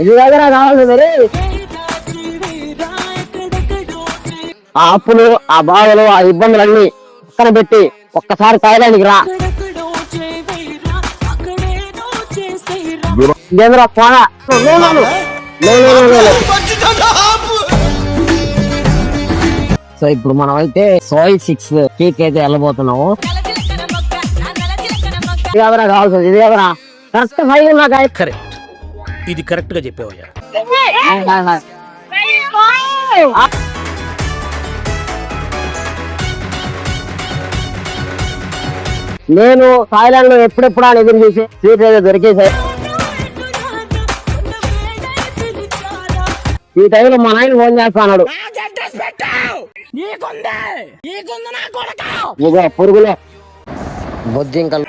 ఇది దగ్గర కావాల్సింది ఆ అప్పులు, ఆ బాధలు, ఆ ఇబ్బందులన్నీ పక్కన పెట్టి ఒక్కసారి థాయిలాండ్కి రా. పోనా సో ఇప్పుడు మనం అయితే సోయ్ 6 కేక్ అయితే వెళ్ళబోతున్నాము. కావాల్సింది ఇది ఎవరా కరెక్ట్ ఫైవ్ కరెక్ట్, ఇది కరెక్ట్ గా చెప్పావయ్యా. నేను థాయిలాండ్ లో ఎప్పుడెప్పుడు అని ఎదురు చూసి సీట్ అయితే దొరికేసాయి. ఈ టైంలో మా నాయన ఫోన్ చేస్తాడు, పురుగులే బొద్దింకలు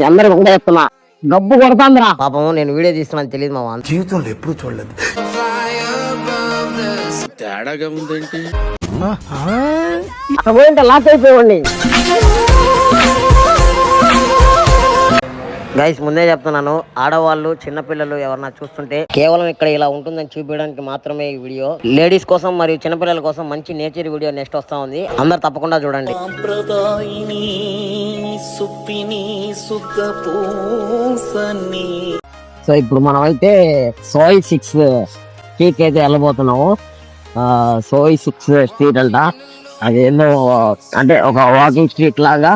అందరికి ఒకటే చెప్తున్నా, గబ్బు కొడతాందిరా. పాపం నేను వీడియో తీస్తున్నాను తెలియదు మా వాన్ జీవితంలో ఎప్పుడు చూడలేదు. తేడాగా ఉందేంటి? అక్కడ పోయింటే లాక్ అయిపోయింది. గైస్ ముందే చెప్తున్నాను, ఆడవాళ్ళు చిన్నపిల్లలు ఎవరన్నా చూస్తుంటే కేవలం ఇక్కడ ఇలా ఉంటుందని చూపించడానికి మాత్రమే ఈ వీడియో. లేడీస్ కోసం మరియు చిన్నపిల్లల కోసం మంచి నేచర్ వీడియో నెక్స్ట్ వస్తా ఉంది, అందరు తప్పకుండా చూడండి. సో ఇప్పుడు మనం అయితే సోయ్ 6 కేక్ అయితే వెళ్ళబోతున్నాము. సోయ్ 6 స్ట్రీట్ అంట, అది ఏందో అంటే ఒక వాకింగ్ స్ట్రీట్ లాగా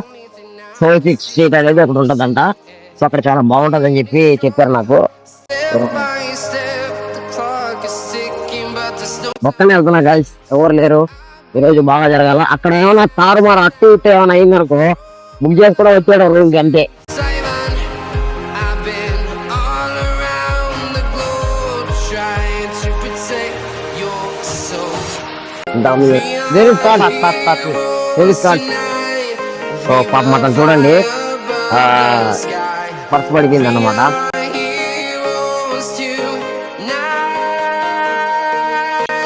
సోయ్ 6 స్ట్రీట్ అనేది ఒకటి ఉంటదంట. సో అక్కడ చాలా బాగుంటది అని చెప్పారు నాకు. మొత్తం వెళ్తున్నా గైస్, ఎవరు లేరు, ఈరోజు బాగా జరగాల. అక్కడ ఏమైనా తారుమారు అట్టు ఇట్టు ఏమైనా అయిందనుకో బుక్ చేసి కూడా వచ్చాడు రూమ్కి అంతే. సో పాప మాట చూడండి, పర్స్ పడిపోయింది అన్నమాట.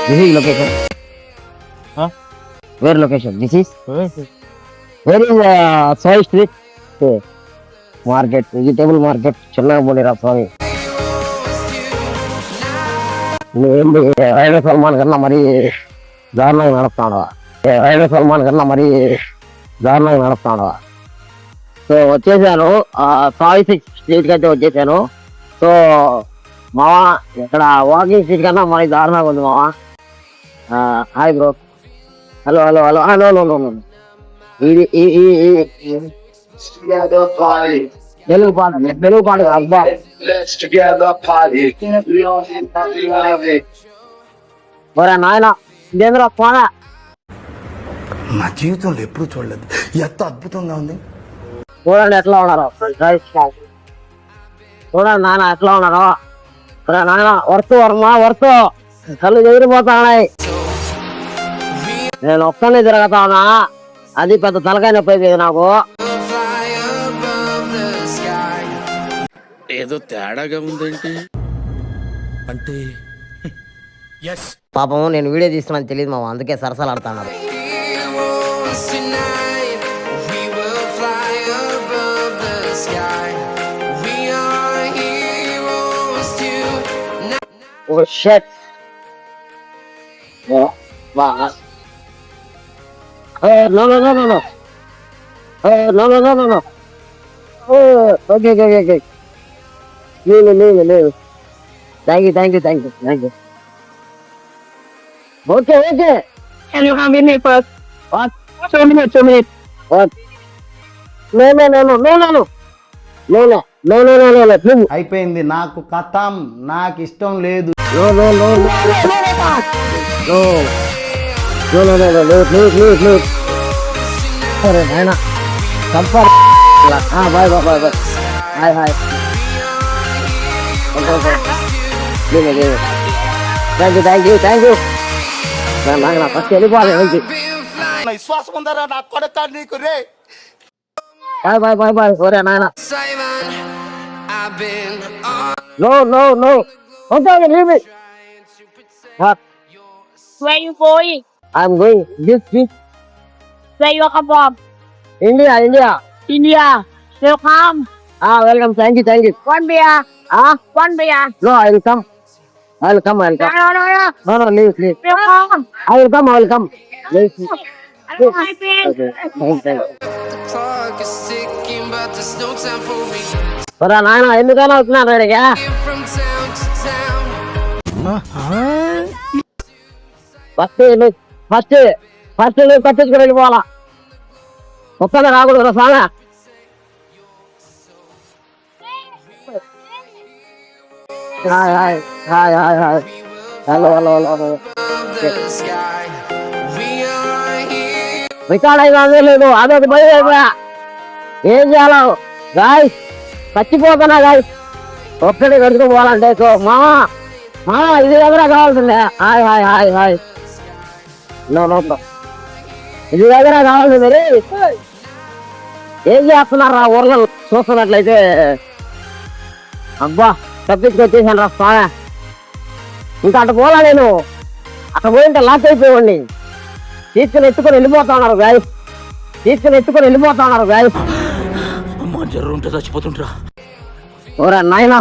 This is location, where location, this is where is సోయ్ స్ట్రీట్ మార్కెట్, వెజిటేబుల్ మార్కెట్, చిన్నగా పోనీరా స్వామి. నువ్వేంటి రైల్వే సల్మాన్ కన్నా మరీ దారుణంగా నడుస్తున్నావా? రైల్వే సల్మాన్ కన్నా మరీ దారుణంగా నడుస్తున్నావా? సో వచ్చేసాను, సోయ్ 6 స్ట్రీట్కి అయితే వచ్చేసాను. సో మావా ఇక్కడ వాకింగ్ స్ట్రీట్ కన్నా మరి దారుణంగా ఉంది మావా. Hi bro, hello hello hello hello hello. ఇది తెలుగు పాట, తెలుగు పాట అబ్బా. ఒరే నాయన ఇదేంద్ర పోనా, నా జీవితంలో ఎప్పుడు చూడలేదు, ఎంత అద్భుతంగా ఉంది. చూడండి ఎట్లా ఉన్నారు, చూడండి నాయన ఎట్లా ఉన్నారు. నాయన వర్తు కళ్ళు ఎగిరిపోతాయి. నేను ఒక్కనే తిరగతా ఉన్నా, అది పెద్ద తలకాయ నొప్పి అయిపోయింది నాకు. ఏదో తేడాగా ఉందేంటి అంటే? పాపం నేను వీడియో తీస్తున్నాను తెలియదు మామ, అందుకే సరసాలు ఆడుతున్నారు. Oh shit. Oh, wow. No. No. Oh, okay. Leave. Thank you. Okay. Can you come with me first? What? 2 minutes. What? No. అయిపోయింది, నాకు కథం, నాకు ఇష్టం లేదు. No. అరే నాయన comfort. Bye. Hi. Thank you. నా ఫస్ట్ వెళ్ళిపోవాలి. విశ్వాసం ఉందరా నా కొడక నీకు రే. బాయ్. ఒరే నాయన. No. Okay, leave it. What? Where you going? I'm going this. Where you come from? India. India. Welcome. Welcome. Thank you. One beer. One beer. No, I will come. I will come. I will No, come. no, no, no. No, leave, please. Come. I will come. I will come. Leave, please. I don't like it. Okay. Thank you. The clock is ticking, but there's no time for me. సరే నాయన ఎందుకైనా వచ్చినారు ఇక్కడికి From town to town. First నువ్వు కట్టించుకుని వెళ్ళిపోవాలా ఒక్కనే రాకూడదు సాగా hi hi hi hi hi hello hello hello The sky. We are here. Record అయితే లేదు అదొక భయం అయిపోయా ఏం చేయాలో గాయ్ చచ్చిపోతున్నా గాయ్ ఒక్కడే కడుచుకు పోవాలంటే సో మా ఇది దగ్గర కావాల్సిందే hi hi hi hi no no ఇది దగ్గర కావాల్సింది రే ఏం చేస్తున్నారా ఊర్లో చూస్తున్నట్లయితే అబ్బా తప్పించుకొచ్చేసాను రా స్వామి ఇంకా అటు పోలా నేను అటు పోయింటే లాక్ అయిపోయాడిని తీసుకుని ఎత్తుకొని వెళ్ళిపోతా ఉన్నారు గాయ అమ్మా జర్రు ఉంటే చచ్చిపోతుంటరా. ఓరా నాయనా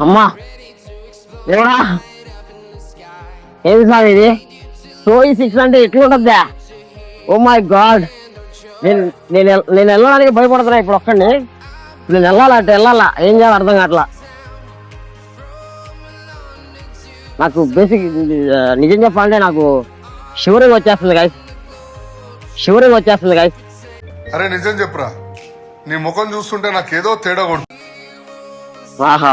అమ్మా దేవుడా ఏది సార్ ఇది సోయి 6 అంటే ఎట్లుంటుందా ఓ మై గాడ్ నేను వెళ్ళడానికి భయపడుతున్నా ఇప్పుడు ఒక్కడిని నేను వెళ్ళాలా ఏం చేయాలి అర్థం కావట్లా నాకు బేసిక్ నిజం చెప్పాలంటే నాకు షివరింగ్ వచ్చేస్తుంది గాయస్ అరే నిజం చెప్పురా నీ ముఖం చూస్తుంటే నాకేదో తేడా కొడుతుంది. ఆహా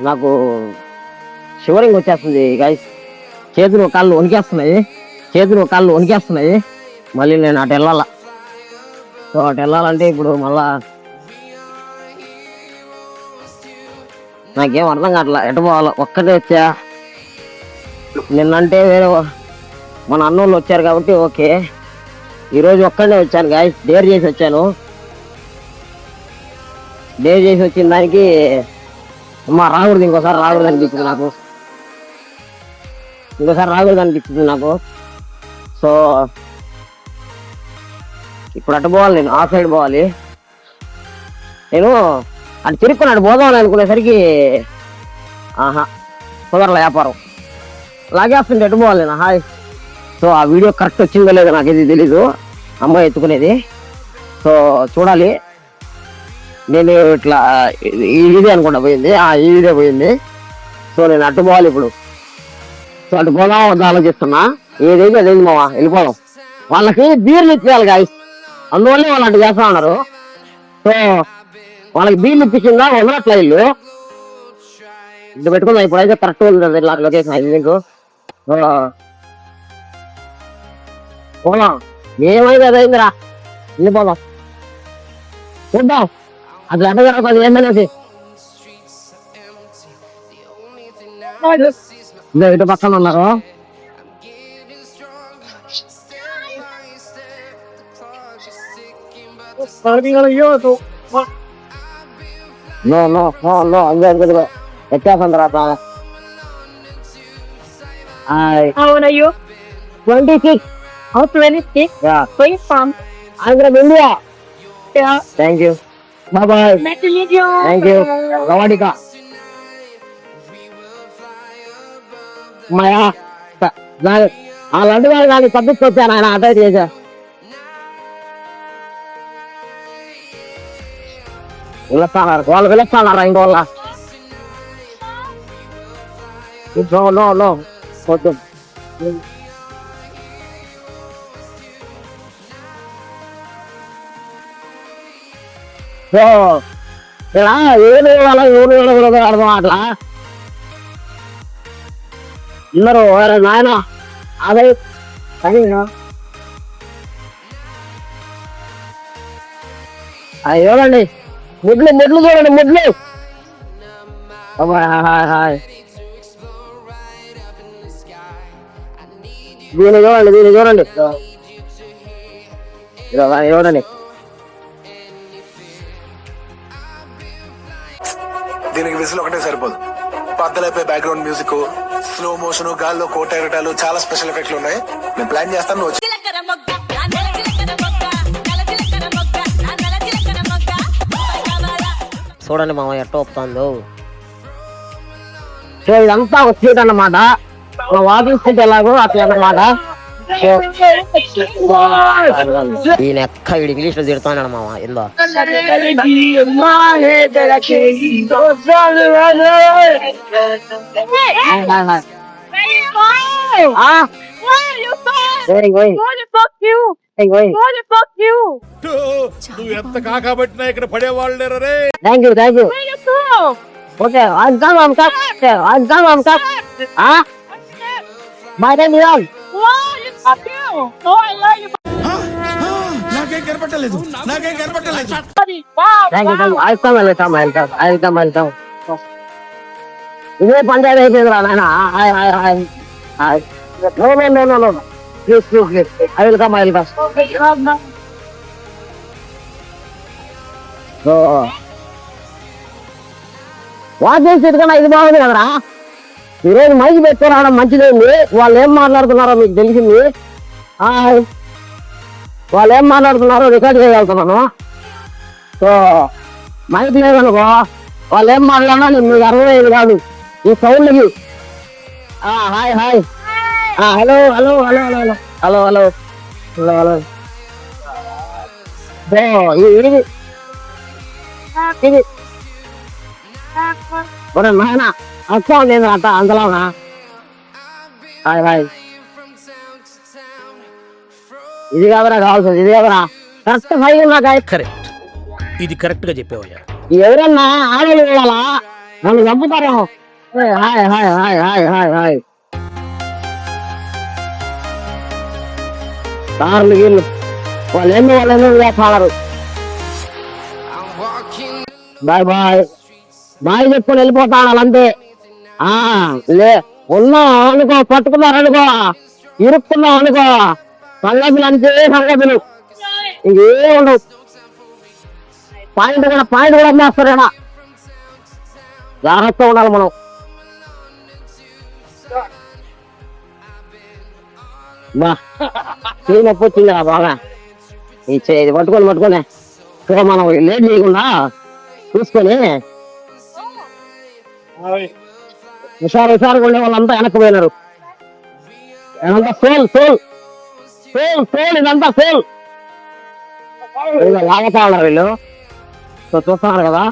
నాకు షివరింగ్ వచ్చేస్తుంది గైస్ చేతులు కాళ్ళు వణికేస్తున్నాయి మళ్ళీ నేను అటు వెళ్ళాలా సో అటు వెళ్ళాలంటే ఇప్పుడు మళ్ళా నాకేం అర్థం కావట్లా ఎటు పోవాలో ఒక్కటే వచ్చా నిన్నంటే వేరే మన అన్నోళ్ళు వచ్చారు కాబట్టి ఓకే ఈరోజు ఒక్కడే వచ్చాను గాయస్ డేర్ చేసి వచ్చిన దానికి అమ్మా రాకూడదు ఇంకోసారి రాకూడదు అనిపిస్తుంది నాకు సో ఇప్పుడు అటు పోవాలి నేను ఆ సైడ్ పోవాలి నేను అటు తిరుక్కుని అటు పోదామని అనుకునేసరికి ఆహా కుదరలే వ్యాపారం లాగేస్తుంటే ఎటు పోవాలి నేను హాయ్ సో ఆ వీడియో కరెక్ట్ వచ్చిందో లేదో నాకు ఇది తెలీదు అమ్మాయి ఎత్తుకునేది సో చూడాలి నేను ఇట్లా ఈ వీడియో అనుకుంటా పోయింది ఈ వీడియో పోయింది సో నేను అటు పోవాలి ఇప్పుడు సో అటు పోదాం వద్దా ఆలోచిస్తున్నా ఏదైతే అదేంది మావా వెళ్ళిపోదాం వాళ్ళకి బీర్లు ఇచ్చేయాలి గాయస్ అందువల్లే వాళ్ళు అటు చేస్తా ఉన్నారు సో వాళ్ళకి బీర్లు ఇప్పించిందా వదలట్లా ఇల్లు ఇటు పెట్టుకుందాం ఇప్పుడైతే కరెక్ట్ ఉంది లొకేషన్ అది నీకు పోదాం ఏమైంది అదైందిరా వెళ్ళిపోదాం చూద్దాం అది ఎట్ట జరుగుతుంది ఏందనేసి ఇటు పక్కన ఉన్నారు వచ్చేసాను తర్వాత How old are you? 26 Oh, 26. Yeah. Where you from? I'm from India. Yeah. Thank you. Bye bye. Nice to meet you. Thank you. Sawadika. Maya. అలాంటి వాళ్ళు నాకు తప్పించుకొచ్చాను ఆయన అటాక్ చేశా వాళ్ళు పిలుస్తానారా ఇంకోళ్ళ వద్దు సో ఇలా ఏది వాళ్ళ ఊరు అర్థం అట్లా అందరూ నాయన అదే కానీ చూడండి ముడ్లు చూడండి హాయ్ దీన్ని చూడండి చూడండి దీనికి విసులు ఒకటే సరిపోదు బద్దలైపోయి బ్యాక్గ్రౌండ్ మ్యూజిక్, స్లో మోషన్, గాల్లో కోట ఎగటాలు, చాలా స్పెషల్ ఎఫెక్ట్లు ఉన్నాయి. నేను ప్లాన్ చేస్తాను, నువ్వు చూడండి మామ ఎట్ట ఒప్పుతుందో. సో ఇదంతా ఒక సీట్ అన్నమాట. వాకింగ్ సీట్ ఎలాగో అట్లా అన్నమాట. ఈయన ఎక్క వీడు ఇంగ్లీష్ లో తిడుతున్నాడు మామ. ఏందో నువ్వు ఎంత కాకబట్టినా ఇక్కడ పడేవాళ్ళు లేరే. Thank you thank you. Okay my name Iran. నాకేం కనపట్టలేదు. ఇదే పంచాయతీ అయిపోయింది రా నాయన. I will come. Walking seat కన్నా ఇది బాగుంది కదరా. ఈరోజు మైకి పెట్టుకురావడం మంచిదైంది. వాళ్ళు ఏం మాట్లాడుతున్నారో మీకు తెలిసింది. వాళ్ళు ఏం మాట్లాడుతున్నారో రికార్డ్ చేయగలుగుతున్నాను. సో మైక్ లేదనుకో వాళ్ళు ఏం మాట్లాడినా మీకు అర్థమయ్యేది కాదు ఈ సౌండ్కి. Hi hi, hello hello hello hello hello hello hello hello. So ఇది నాయన అక్క నేను అంట అందులోనా. హాయ్ హాయ్, ఇది కాదురా కావాల్సింది, ఇది కాదురా కరెక్ట్ ఫైవ్ నాకు. కరెక్ట్, ఇది కరెక్ట్ గా చెప్పావయ్యా. ఎవరన్నా ఆడలు వెళ్ళాలా నన్ను చంపుతారేమో. Hi hi hi hi hi hi. కార్లు గీళ్ళు వాళ్ళు చేస్తున్నారు. బాయ్ బాయ్ బాయ్ చెప్పుకొని వెళ్ళిపోతాను వాళ్ళంతే. లే ఉన్నాం అనుకో, పట్టుకున్నారనుకో, ఇరుక్కున్నాం అనుకో, సంగతులు అంతే సంగతులు, ఇంకేం ఉండవు. పాయింట్ కూడా అమ్మేస్తారేనా. జాగ్రత్త ఉండాలి మనం. బా నొప్పి వచ్చింది బాగా. ఇది పట్టుకొని సో మనం లేట్ చేయకుండా చూసుకొని హుషారుగా ఉండే వాళ్ళంతా వెనక్కి పోయినారు. ఇదంతా ఫెయిల్ ఇదంతా ఫెయిల్. లాగతా ఉన్నారు వీళ్ళు. సో చూస్తున్నారు కదా.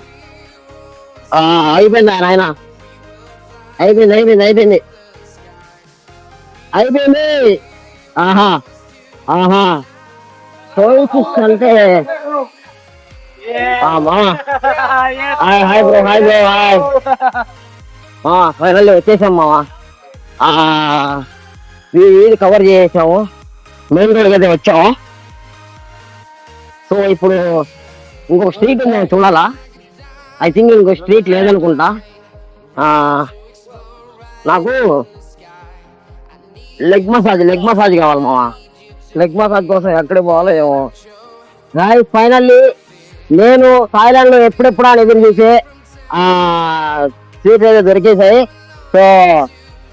అయిపోయింది ఆయన అయిపోయింది. ఆహా అంటే హాయ్ బ్రో హాయ్. ఫైనల్లీ వచ్చేసాం మావా. ఇది కవర్ చేసాము, మెయిన్ రోడ్ అయితే వచ్చాము. సో ఇప్పుడు ఇంకొక స్ట్రీట్ ఉంది చూడాలా. ఐ థింక్ ఇంకో స్ట్రీట్ లేదనుకుంటా. నాకు లెగ్ మసాజ్ కావాలి మావా. లెగ్ మసాజ్ కోసం ఎక్కడికి పోవాలో ఏమో. గాయ్స్ ఫైనల్లీ నేను థాయిలాండ్ లో ఎప్పుడెప్పుడు అని ఎదురు చూసే స్వీట్స్ అయితే దొరికేసాయి. సో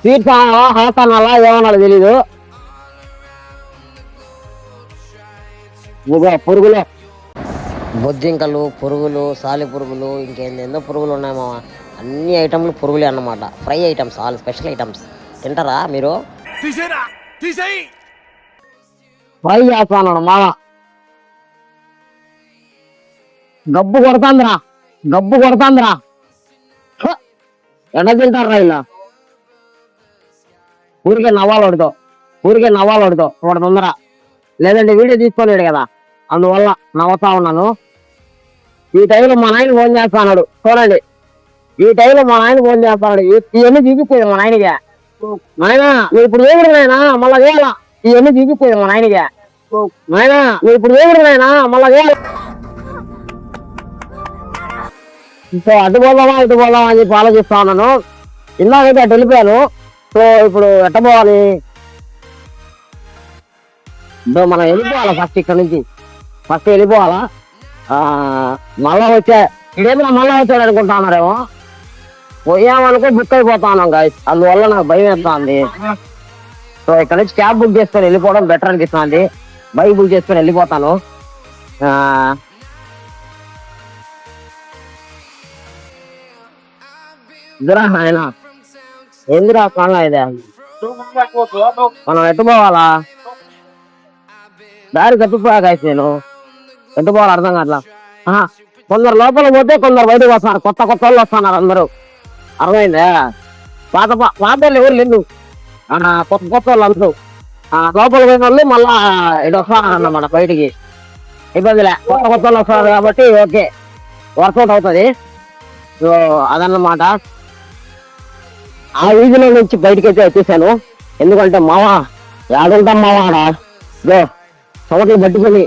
స్వీట్స్ హాఫ్ అనాలా ఏమన్నా తెలీదు. పురుగులు, బొద్దింకలు, పురుగులు, సాలి పురుగులు, ఇంకేందేందో పురుగులు ఉన్నాయి మామ. అన్ని ఐటమ్లు పురుగులే అన్నమాట. Fry items, all special items. తింటారా మీరు? ఫ్రై చేస్తాను మామ. గబ్బు కొడతాందిరా ఎడ తింటారా ఇలా. ఊరికే నవ్వాలి వాడితో వాడు తొందర. లేదంటే వీడియో తీసుకోలేడు కదా, అందువల్ల నవ్వుతా ఉన్నాను. ఈ టైంలో మా నాయన ఫోన్ చేస్తాడు చూడండి. ఇవన్నీ చూపిపోయింది మా నాయనగా. నాయన నువ్వు ఇప్పుడు వేగుడు నాయనా మళ్ళా వేయాల. ఇవన్నీ చూపిపోయింది మా నాయనగా. నాయన నువ్వు ఇప్పుడు వేగుడు నాయనా మళ్ళా వేయాల. సో అటు పోదామా ఇటు పోదామా అని చెప్పి ఆలోచిస్తా ఉన్నాను. ఇందాకైతే అటు వెళ్ళిపోయాను. సో ఇప్పుడు ఎట్ట పోవాలి? మనం వెళ్ళిపోవాలా ఇక్కడ నుంచి వెళ్ళిపోవాలా. మళ్ళా వచ్చాడు అనుకుంటా ఉన్నారేమో. పోయామనుకో బుక్ అయిపోతాను గాయస్, అందువల్ల నాకు భయం వేస్తుంది. సో ఇక్కడ నుంచి క్యాబ్ బుక్ చేసుకొని వెళ్ళిపోవడం బెటర్ అనిపిస్తుంది. బైక్ బుక్ చేసుకొని వెళ్ళిపోతాను. ఇదిరా ఆయన ఎందురా కాళ్ళ ఇదే మనం ఎట్టు పోవాలా? దారి తప్పిపోయా గాయస్, నేను ఎట్టు పోవాలి అర్థం కావట్లా. కొందరు లోపల పోతే కొందరు బయటకు వస్తున్నారు, కొత్త కొత్త వాళ్ళు వస్తున్నారు అందరూ. అర్థమైందా? పాత వాళ్ళు ఎవరు లేదు, కొత్త కొత్త వాళ్ళు అందరూ లోపల పోయిన వాళ్ళు మళ్ళా ఇటు వస్తున్నారు అన్నమాట బయటికి. ఇబ్బందిలే, కొత్త కొత్త వాళ్ళు వస్తున్నారు కాబట్టి ఓకే, వర్కౌట్ అవుతుంది. సో అదన్నమాట. ఆ వీధిలో నుంచి బయటకి అయితే వచ్చేసాను. ఎందుకంటే మావా ఏడుంటాం మావాడ చోట్ల పట్టుకొని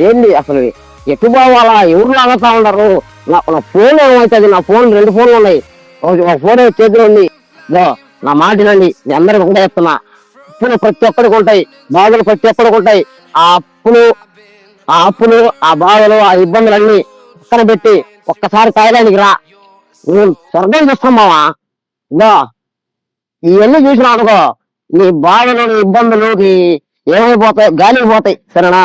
ఏంది అసలు ఎటు పోవాలా, ఎవరు లాగుతా ఉన్నారు. నా ఫోన్ ఏమవుతుంది, నా ఫోన్ 2 ఫోన్లు ఉన్నాయి, ఒక ఫోన్ చేతిలో ఉంది. నా మాట వినండి, నేను అందరికి ఒకటే చెప్తున్నా. అప్పులు ప్రతి ఒక్కరికి ఉంటాయి, బాధలు ప్రతి ఒక్కరికి ఉంటాయి. ఆ అప్పులు ఆ బాధలు ఆ ఇబ్బందులన్నీ పక్కన పెట్టి ఒక్కసారి థాయిలాండ్కి రా, నువ్వు స్వర్గం చూస్తాం మావా. ఇవన్నీ చూసినా అనుకో, నీ బాధలు నీ ఇబ్బందులు ఏమైపోతాయి, గాలికి పోతాయి. సరేనా?